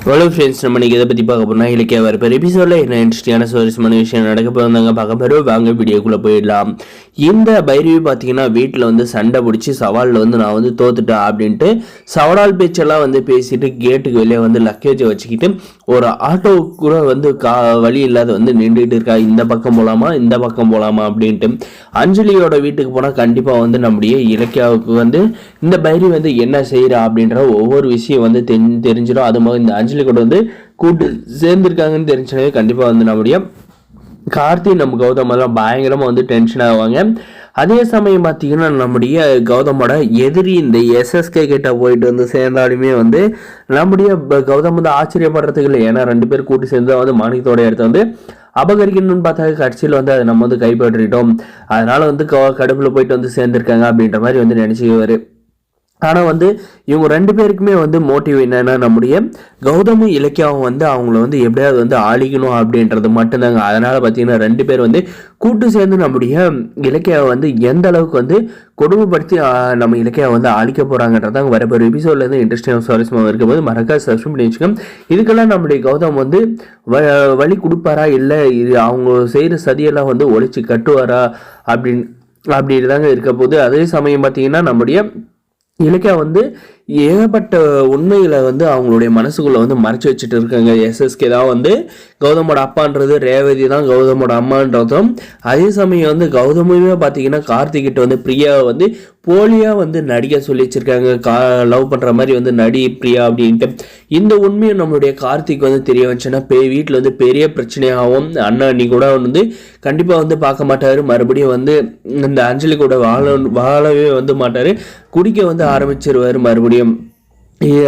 Hello friends, நம்ம இன்றைக்கி இதை பற்றி பார்க்க போனால் இலக்கிய வரப்போ எபிசோடில் என்ன இன்ட்ரெஸ்டிங்கான சுவாரஸ்யமான விஷயம் நடக்க போகிறாங்க பார்க்க போகிறோம். வாங்க வீடியோக்குள்ளே போயிடலாம். இந்த பைரவி பார்த்தீங்கன்னா வீட்டில் வந்து சண்டை பிடிச்சி சவாலில் வந்து நான் வந்து தோத்துட்டேன் அப்படின்ட்டு சவால் பேச்செல்லாம் வந்து பேசிட்டு கேட்டுக்கு வெளியே வந்து லக்கேஜை வச்சுக்கிட்டு ஒரு ஆட்டோவுக்கு கூட வந்து வழி இல்லாத வந்து நின்றுட்டு இருக்கா. இந்த பக்கம் போகலாமா அப்படின்ட்டு அஞ்சலியோட வீட்டுக்கு போனால் கண்டிப்பாக வந்து நம்முடைய இலக்கியாவுக்கு வந்து இந்த பைரவி வந்து என்ன செய்கிறா அப்படின்ற ஒவ்வொரு விஷயம் வந்து தெரிஞ்சிடும். அது மாதிரி இந்த அஞ்சலி கூட வந்து கூட்டு சேர்ந்துருக்காங்கன்னு தெரிஞ்சவே கண்டிப்பாக வந்து நம்முடைய கார்த்தி நம்ம கௌதம் எல்லாம் பயங்கரமாக வந்து டென்ஷன் ஆவாங்க. அதே சமயம் பார்த்தீங்கன்னா நம்முடைய கௌதமோட எதிரி இந்த எஸ்எஸ்கே கிட்ட போயிட்டு வந்து சேர்ந்தாலுமே வந்து நம்முடைய கௌதம் வந்து ஆச்சரியப்படுறதுக்கு இல்லை. ஏன்னா 2 பேர் கூட்டி சேர்ந்து வந்து மாணிக்கத்தோட இடத்த வந்து அபகரிக்கணும்னு பார்த்தா கட்சியில் வந்து அதை நம்ம வந்து கைப்பற்றிட்டோம், அதனால வந்து கடுப்பில் போயிட்டு வந்து சேர்ந்துருக்காங்க அப்படின்ற மாதிரி வந்து நினச்சிக்குவார். ஆனால் வந்து இவங்க 2 பேருக்குமே வந்து மோட்டிவ் என்னன்னா நம்முடைய கௌதமும் இலக்கியாவும் வந்து அவங்கள வந்து எப்படியாவது வந்து ஆளிக்கணும் அப்படின்றது மட்டும்தாங்க. அதனால பார்த்தீங்கன்னா 2 பேர் வந்து கூட்டு சேர்ந்து நம்முடைய இலக்கியாவை வந்து எந்த அளவுக்கு வந்து கொடுமைப்படுத்தி நம்ம இலக்கியாவை வந்து ஆளிக்க போகிறாங்கன்றதாங்க வரப்போகிற எபிசோட்லேருந்து இன்ட்ரெஸ்டிங்காக சுவாரஸ்யமாக இருக்கும்போது மறக்காம சப்ஸ்கிரைப் பண்ணி வச்சுக்கோங்க. இதுக்கெல்லாம் நம்முடைய கௌதம் வந்து வழி கொடுப்பாரா, இல்லை இது அவங்க செய்கிற சதியெல்லாம் வந்து ஒழிச்சு கட்டுவாரா அப்படின்னு தாங்க இருக்க போகுது. அதே சமயம் பார்த்தீங்கன்னா நம்முடைய இலக்கியா வந்து ஏகப்பட்ட உண்மைகளை வந்து அவங்களுடைய மனசுக்குள்ள வந்து மறைச்சு வச்சுட்டு இருக்காங்க. எஸ்எஸ்கே தான் வந்து கௌதமோட அப்பான்றது, ரேவதி தான் கௌதமோட அம்மான்றதும். அதே சமயம் வந்து கௌதமுமே பார்த்தீங்கன்னா கார்த்திகிட்ட வந்து பிரியாவை வந்து போலியா வந்து நடிக்க சொல்லி வச்சிருக்காங்க. லவ் பண்ற மாதிரி வந்து நடி பிரியா அப்படின்ட்டு. இந்த உண்மையை நம்மளுடைய கார்த்திக் வந்து தெரிய வச்சுன்னா வீட்டில் வந்து பெரிய பிரச்சனையாகவும் அண்ணா அண்ணி கூட வந்து கண்டிப்பாக வந்து பார்க்க மாட்டாரு. மறுபடியும் வந்து இந்த அஞ்சலி கூட வாழவே வந்து மாட்டாரு, குடிக்க வந்து ஆரம்பிச்சிருவாரு மறுபடியும்.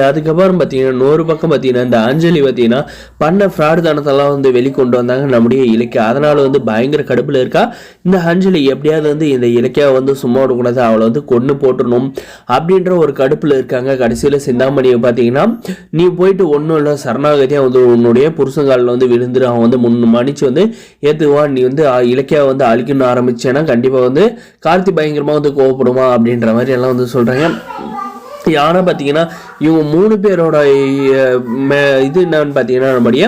அதுக்கப்புறம் பார்த்தீங்கன்னா இன்னொரு பக்கம் பார்த்தீங்கன்னா இந்த அஞ்சலி பார்த்தீங்கன்னா பண்ண ஃப்ராடு தனத்தெல்லாம் வந்து வெளிக்கொண்டு வந்தாங்க நம்முடைய இலக்கியா. அதனால வந்து பயங்கர கடுப்பில் இருக்கா இந்த அஞ்சலி. எப்படியாவது வந்து இந்த இலக்கியாவை வந்து சும்மா விடக்கூடாது, அவளை வந்து கொண்டு போட்டுடணும் அப்படின்ற ஒரு கடுப்பில் இருக்காங்க. கடைசியில் சிந்தாமணியை பார்த்தீங்கன்னா நீ போயிட்டு ஒன்றும் இல்லை சரணாகதியாக வந்து உன்னுடைய புருஷங்காலில் வந்து விழுந்துரு, அவன் வந்து மன்னிச்சு வந்து ஏற்றுவான், நீ வந்து இலக்கியாவை வந்து அழிக்கணும்னு ஆரம்பிச்சேன்னா கண்டிப்பாக வந்து கார்த்தி பயங்கரமாக வந்து கோவப்படுமா அப்படின்ற மாதிரி எல்லாம் வந்து சொல்கிறாங்க. ஆனால் பார்த்தீங்கன்னா இவங்க 3 பேரோட இது என்னன்னு பார்த்தீங்கன்னா நம்முடைய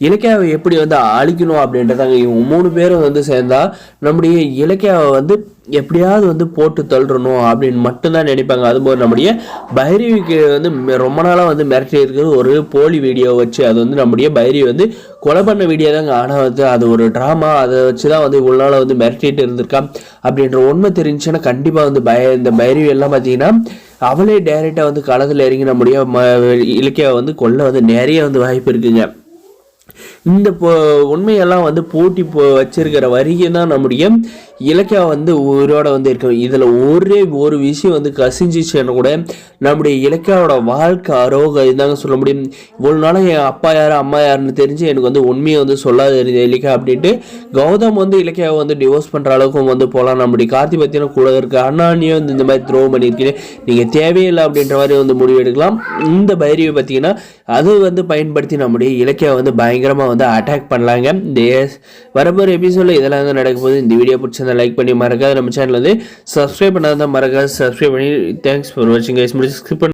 இலக்கியாவை எப்படி வந்து அழிக்கணும் அப்படின்றதாங்க. இவங்க 3 பேரும் வந்து சேர்ந்தா நம்முடைய இலக்கியாவை வந்து எப்படியாவது வந்து போட்டு தள்ளுறணும் அப்படின்னு மட்டும்தான் நினைப்பாங்க. அதுபோது நம்முடைய பைரவிக்கு வந்து ரொம்ப நாளாக வந்து மிரட்டி இருக்கிறது ஒரு போலி வீடியோ வச்சு, அது வந்து நம்முடைய பைரவி வந்து கொலை பண்ண வீடியோ தாங்க. ஆனால் வந்து அது ஒரு ட்ராமா, அதை வச்சு தான் வந்து இவ்வளோ நாளாக வந்து மிரட்டிட்டு இருந்திருக்கா அப்படின்ற உண்மை தெரிஞ்சுன்னா கண்டிப்பாக வந்து இந்த பைரவி எல்லாம் பார்த்தீங்கன்னா அவளே டைரெக்டாக வந்து களத்தில் இறங்கி நம்முடைய இலக்கியாவை வந்து கொல்ல வந்து நிறைய வந்து வாய்ப்பு இருக்குங்க. இந்த உண்மையெல்லாம் வந்து போட்டி வச்சிருக்கிற வரைக்கும் தான் நம்முடைய இலக்கியா வந்து உயிரோட வந்து இருக்கும். இதில் ஒரே ஒரு விஷயம் வந்து கசிஞ்சிச்சுன்னு கூட நம்முடைய இலக்கியாவோட வாழ்க்கை அரோக இதுதாங்க சொல்ல முடியும். இவ்வளோ நாளும் என் அப்பா யார் அம்மா யாருன்னு தெரிஞ்சு எனக்கு வந்து உண்மையை வந்து சொல்லாது இலக்கியா அப்படின்ட்டு கௌதம் வந்து இலக்கியாவை வந்து டிவோர்ஸ் பண்ணுற அளவுக்கு வந்து போகலாம். நம்முடைய கார்த்தி பற்றின கூட இருக்க அண்ணானியும் வந்து இந்த மாதிரி த்ரோவ் பண்ணியிருக்கேன், நீங்கள் தேவையில்லை அப்படின்ற மாதிரி வந்து முடிவு எடுக்கலாம். இந்த பைரவி பார்த்தீங்கன்னா அது வந்து பயன்படுத்தி நம்முடைய இலக்கியாவை வந்து பயங்கரமாக வந்து அட்டாக் பண்ணலாங்க. இந்த வரப்போகிற எபிசோடில் இதெல்லாம் வந்து நடக்கும் போது இந்த வீடியோ பிடிச்ச லைக் பண்ணி மறக்காது நம்ம சேனல் வந்து சப்ஸ்கிரைப் பண்ணாதான் மறக்காது சப்ஸ்கிரைப் பண்ணி. தேங்க்ஸ் ஃபார் வாட்சிங் கைஸ். முடிச்சு ஸ்கிப் பண்ணி